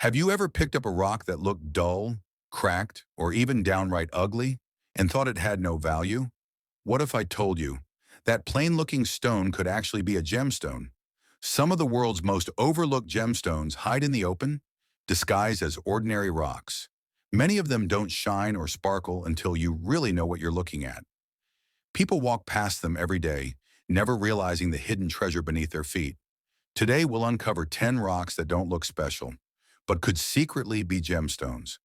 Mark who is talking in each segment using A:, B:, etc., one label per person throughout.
A: Have you ever picked up a rock that looked dull, cracked, or even downright ugly and thought it had no value? What if I told you that plain-looking stone could actually be a gemstone? Some of the world's most overlooked gemstones hide in the open, disguised as ordinary rocks. Many of them don't shine or sparkle until you really know what you're looking at. People walk past them every day, never realizing the hidden treasure beneath their feet. Today, we'll uncover 10 rocks that don't look special, but could secretly be gemstones.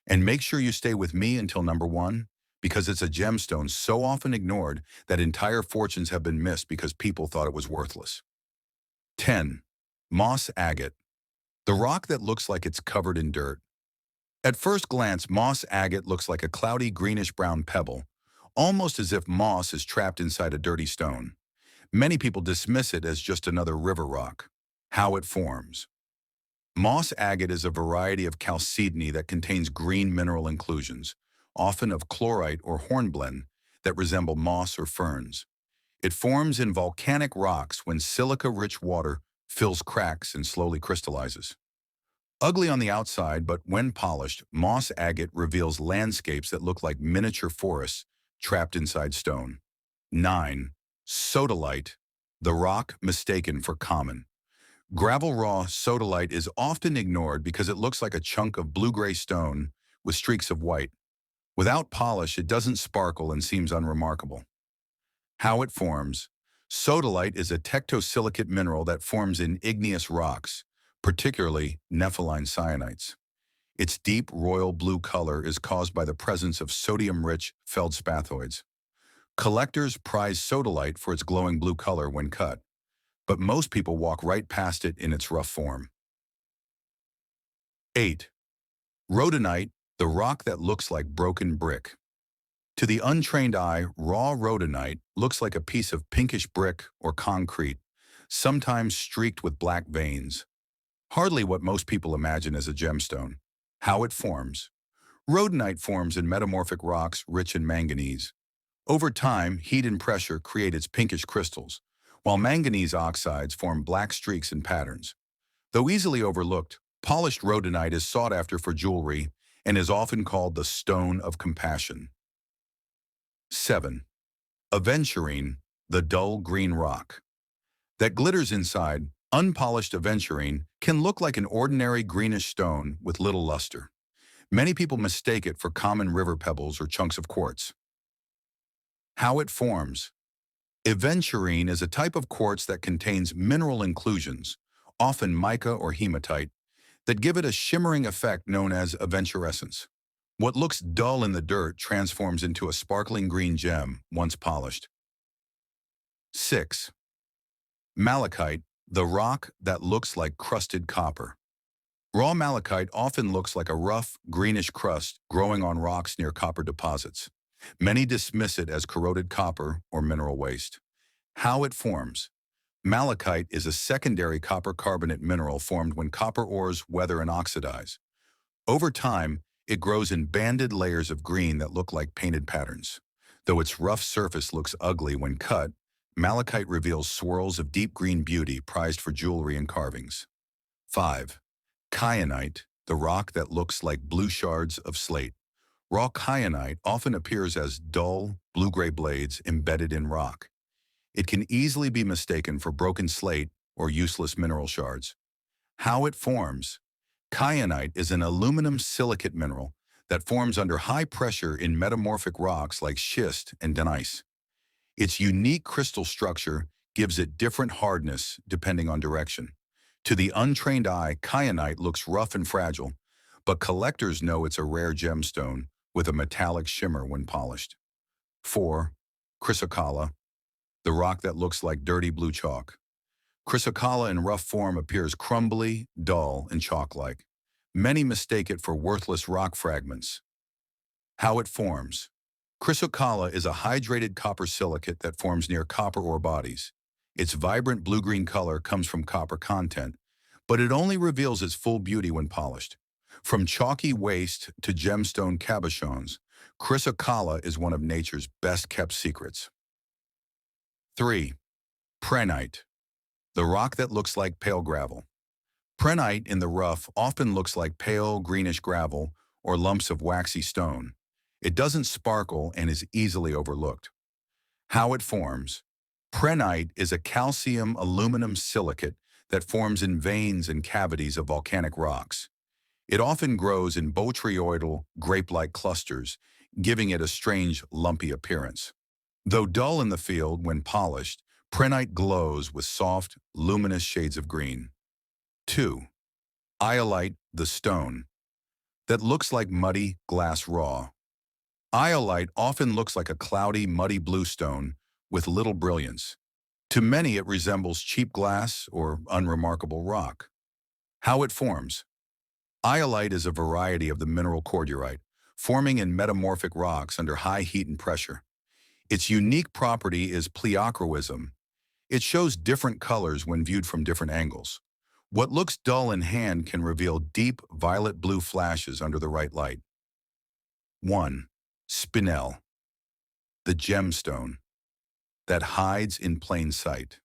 A: And make sure you stay with me until number one, because it's a gemstone so often ignored that entire fortunes have been missed because people thought it was worthless. 10. Moss agate, the rock that looks like it's covered in dirt. At first glance, moss agate looks like a cloudy greenish-brown pebble, almost as if moss is trapped inside a dirty stone. Many people dismiss it as just another river rock. How it forms. Moss agate is a variety of chalcedony that contains green mineral inclusions, often of chlorite or hornblende, that resemble moss or ferns. It forms in volcanic rocks when silica-rich water fills cracks and slowly crystallizes. Ugly on the outside, but when polished, moss agate reveals landscapes that look like miniature forests trapped inside stone. 9. Sodalite, the rock mistaken for common. Gravel raw sodalite is often ignored because it looks like a chunk of blue-gray stone with streaks of white. Without polish, it doesn't sparkle and seems unremarkable. How it forms. Sodalite is a tectosilicate mineral that forms in igneous rocks, particularly nepheline cyanites. Its deep royal blue color is caused by the presence of sodium-rich feldspathoids. Collectors prize sodalite for its glowing blue color when cut, but most people walk right past it in its rough form. 8. Rhodonite, the rock that looks like broken brick. To the untrained eye, raw rhodonite looks like a piece of pinkish brick or concrete, sometimes streaked with black veins. Hardly what most people imagine as a gemstone. How it forms. Rhodonite forms in metamorphic rocks rich in manganese. Over time, heat and pressure create its pinkish crystals, while manganese oxides form black streaks and patterns. Though easily overlooked, polished rhodonite is sought after for jewelry and is often called the stone of compassion. 7. Aventurine, the dull green rock. That glitters inside, unpolished aventurine can look like an ordinary greenish stone with little luster. Many people mistake it for common river pebbles or chunks of quartz. How it forms. Aventurine is a type of quartz that contains mineral inclusions, often mica or hematite, that give it a shimmering effect known as aventurescence. What looks dull in the dirt transforms into a sparkling green gem once polished. 6. Malachite, the rock that looks like crusted copper. Raw malachite often looks like a rough, greenish crust growing on rocks near copper deposits. Many dismiss it as corroded copper or mineral waste. How it forms. Malachite is a secondary copper carbonate mineral formed when copper ores weather and oxidize. Over time, it grows in banded layers of green that look like painted patterns. Though its rough surface looks ugly when cut, malachite reveals swirls of deep green beauty prized for jewelry and carvings. 5. Kyanite, the rock that looks like blue shards of slate. Raw kyanite often appears as dull, blue-gray blades embedded in rock. It can easily be mistaken for broken slate or useless mineral shards. How it forms. Kyanite is an aluminum silicate mineral that forms under high pressure in metamorphic rocks like schist and gneiss. Its unique crystal structure gives it different hardness depending on direction. To the untrained eye, kyanite looks rough and fragile, but collectors know it's a rare gemstone with a metallic shimmer when polished. 4. Chrysocolla, the rock that looks like dirty blue chalk. Chrysocolla in rough form appears crumbly, dull, and chalk-like. Many mistake it for worthless rock fragments. How it forms. Chrysocolla is a hydrated copper silicate that forms near copper ore bodies. Its vibrant blue-green color comes from copper content, but it only reveals its full beauty when polished. From chalky waste to gemstone cabochons, Chrysocolla is one of nature's best-kept secrets. 3. Prehnite, the rock that looks like pale gravel. Prehnite in the rough often looks like pale greenish gravel or lumps of waxy stone. It doesn't sparkle and is easily overlooked. How it forms. Prehnite is a calcium aluminum silicate that forms in veins and cavities of volcanic rocks. It often grows in botryoidal, grape-like clusters, giving it a strange, lumpy appearance. Though dull in the field when polished, prehnite glows with soft, luminous shades of green. 2. Iolite, the stone, that looks like muddy glass raw. Iolite often looks like a cloudy, muddy blue stone with little brilliance. To many, it resembles cheap glass or unremarkable rock. How it forms. Iolite is a variety of the mineral cordierite, forming in metamorphic rocks under high heat and pressure. Its unique property is pleochroism. It shows different colors when viewed from different angles. What looks dull in hand can reveal deep violet-blue flashes under the right light. 1. Spinel, the gemstone that hides in plain sight.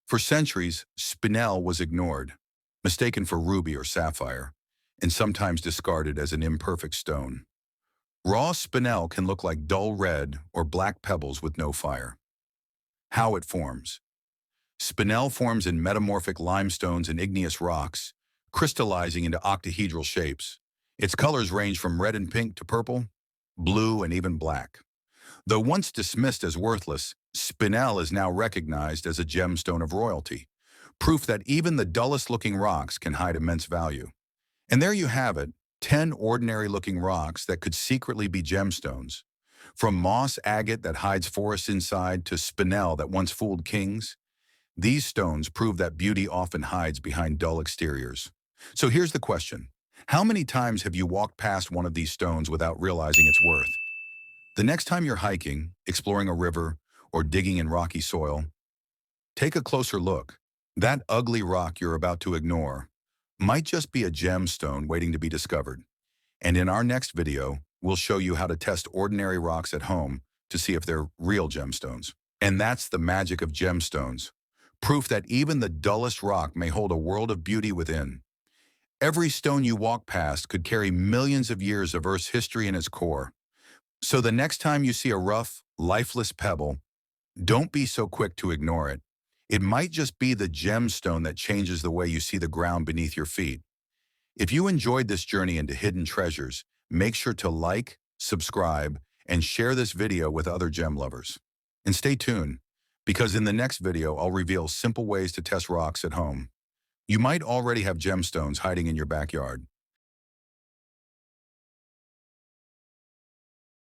A: For centuries, spinel was ignored, mistaken for ruby or sapphire, and sometimes discarded as an imperfect stone. Raw spinel can look like dull red or black pebbles with no fire. How it forms. Spinel forms in metamorphic limestones and igneous rocks, crystallizing into octahedral shapes. Its colors range from red and pink to purple, blue, and even black. Though once dismissed as worthless, spinel is now recognized as a gemstone of royalty, proof that even the dullest-looking rocks can hide immense value. And there you have it, 10 ordinary-looking rocks that could secretly be gemstones. From moss agate that hides forests inside to spinel that once fooled kings, these stones prove that beauty often hides behind dull exteriors. So here's the question. How many times have you walked past one of these stones without realizing its worth? The next time you're hiking, exploring a river, or digging in rocky soil, take a closer look. That ugly rock you're about to ignore might just be a gemstone waiting to be discovered. And in our next video, we'll show you how to test ordinary rocks at home to see if they're real gemstones. And that's the magic of gemstones. Proof that even the dullest rock may hold a world of beauty within. Every stone you walk past could carry millions of years of Earth's history in its core. So the next time you see a rough, lifeless pebble, don't be so quick to ignore it. It might just be the gemstone that changes the way you see the ground beneath your feet. If you enjoyed this journey into hidden treasures, make sure to like, subscribe, and share this video with other gem lovers. And stay tuned, because in the next video, I'll reveal simple ways to test rocks at home. You might already have gemstones hiding in your backyard.